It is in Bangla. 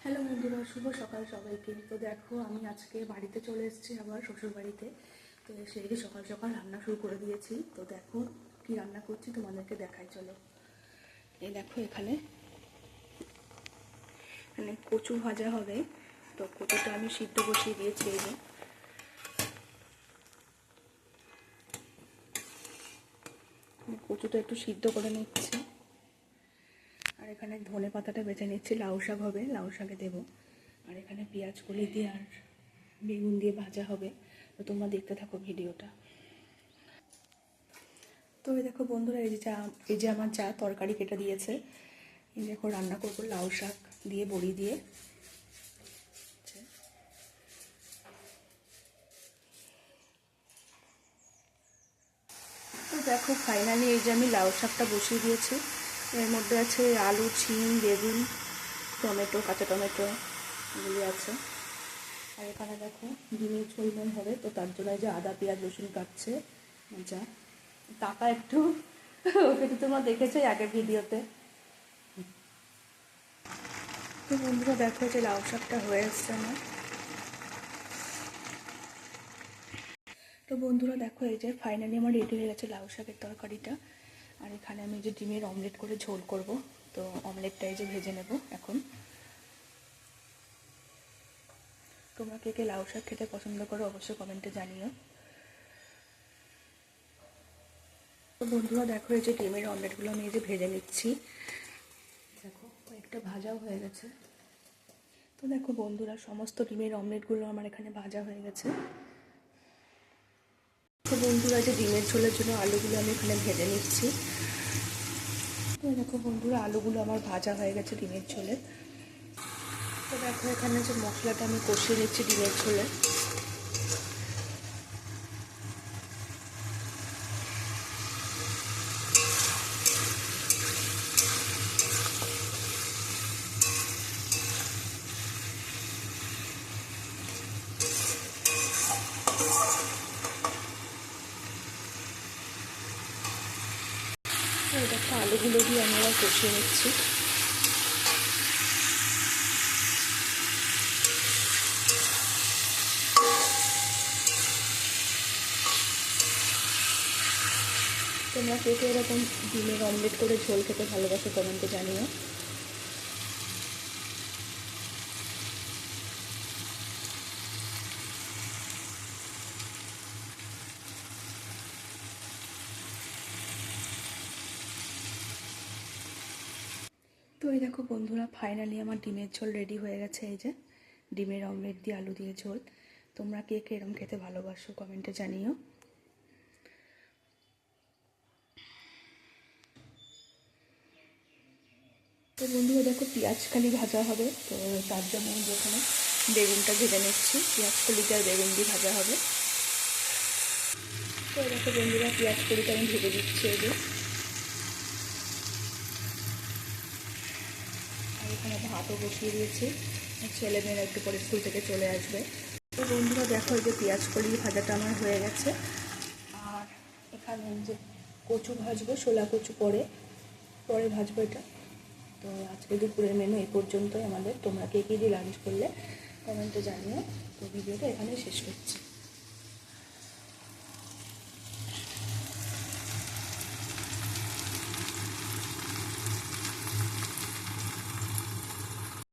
হ্যালো বন্ধুরা, শুভ সকাল সবাইকে। তো দেখো, আমি আজকে বাড়িতে চলে এসেছি, আবার শ্বশুর বাড়িতে। তো সেই সকাল সকাল রান্না শুরু করে দিয়েছি। তো দেখো কি রান্না করছি, তোমাদেরকে দেখাই, চলো। এই দেখো, এখানে কচু ভাজা হবে। তো কচুটা আমি সিদ্ধ বসিয়ে দিয়েছি। এই যে কচুটা একটু সিদ্ধ করে নিচ্ছি। আর এখানে ধনে পাতাটা বেছে নিচ্ছি, লাউ শাক হবে, লাউ শাকে দেবো। আর এখানে পেঁয়াজ কলি দিয়ে আর বেগুন দিয়ে ভাজা হবে। তো তোমরা দেখতে থাকো ভিডিওটা। তো এই দেখো বন্ধুরা, এই যে আমার যা তরকারি কেটে দিয়েছে। এই দেখো, রান্না করবো লাউ শাক দিয়ে, বড়ি দিয়ে। তো দেখো ফাইনালি এই যে আমি লাউ শাকটা বসিয়ে দিয়েছি। এর মধ্যে আছে আলু, শিম, বেগুন, টমেটো, কাঁচা টমেটো এগুলি আছে। আর এখানে দেখো ডিমের ঝোল হবে। তো তার জন্য যে আদা পেঁয়াজ রসুন কাটছে যা কাকা একটু ওকে তো তোমরা দেখেছো আগের ভিডিওতে। তো বন্ধুরা দেখো, যে লাউ শাকটা হয়ে এসছে আমার। তো বন্ধুরা দেখো, এই যে ফাইনালি আমার রেডি হয়ে গেছে লাউ শাকের তরকারিটা। আর এখানে আমি যে ডিমের অমলেট করে ঝোল করব। তো অমলেটটা এই যে ভেজে নেব এখন। তোমরা কে কে লাউ শাক খেতে পছন্দ করো অবশ্যই কমেন্টে জানিও। তো বন্ধুরা দেখো, এই যে ডিমের অমলেটগুলো আমি এই যে ভেজে নিচ্ছি। দেখো কয়েকটা ভাজাও হয়ে গেছে। তো দেখো বন্ধুরা, সমস্ত ডিমের অমলেটগুলো আমার এখানে ভাজা হয়ে গেছে। তো বন্ধুরা, যে ডিমের ঝোলের জন্য আলুগুলো আমি এখানে ভেজে নিচ্ছি। তো দেখো বন্ধুরা, আলুগুলো আমার ভাজা হয়ে গেছে ডিমের ঝোলে। তো দেখো এখানে যে মশলাটা আমি কষিয়ে নিচ্ছি ডিমের ঝোলে। দেখো আলুগুলো দিয়ে আমি আবার কষিয়ে নিচ্ছি। তোমরা কে কে এরকম ডিমের অমলেট করে ঝোল খেতে ভালোবাসো কমেন্টে জানিও। তো এই দেখো বন্ধুরা, ফাইনালি আমার ডিমের ঝোল রেডি হয়ে গেছে। এই যে ডিমের অমলেট দিয়ে আলু দিয়ে ঝোল। তোমরা কে কে এরকম খেতে ভালোবাসো কমেন্টে জানিও। তো বন্ধুরা দেখো, পেঁয়াজ কালি ভাজা হবে। তো তার জন্য আমি যেখানে বেগুনটা ভেজে নিচ্ছি, পেঁয়াজ কলিটা আর বেগুন দিয়ে ভাজা হবে। তো দেখো বন্ধুরা, পেঁয়াজ কলিটা আমি ভেজে দিচ্ছি। এই যে আর এখানে ভাতও বসিয়ে দিয়েছি, ছেলে মেয়েরা একটু পরে স্কুল থেকে চলে আসবে। তো বন্ধুরা দেখো, এই যে পেঁয়াজ কলি ভাজাটা আমার হয়ে গেছে। আর এখানে যে কচু ভাজবো, শোলা কচু পরে ভাজবো এটা। তো আজকে দুপুরের মেনু এই পর্যন্তই আমাদের। তোমরা কে কী দিয়ে লাঞ্চ করলে কমেন্টে জানিও। তো ভিডিওটা এখানেই শেষ করছি।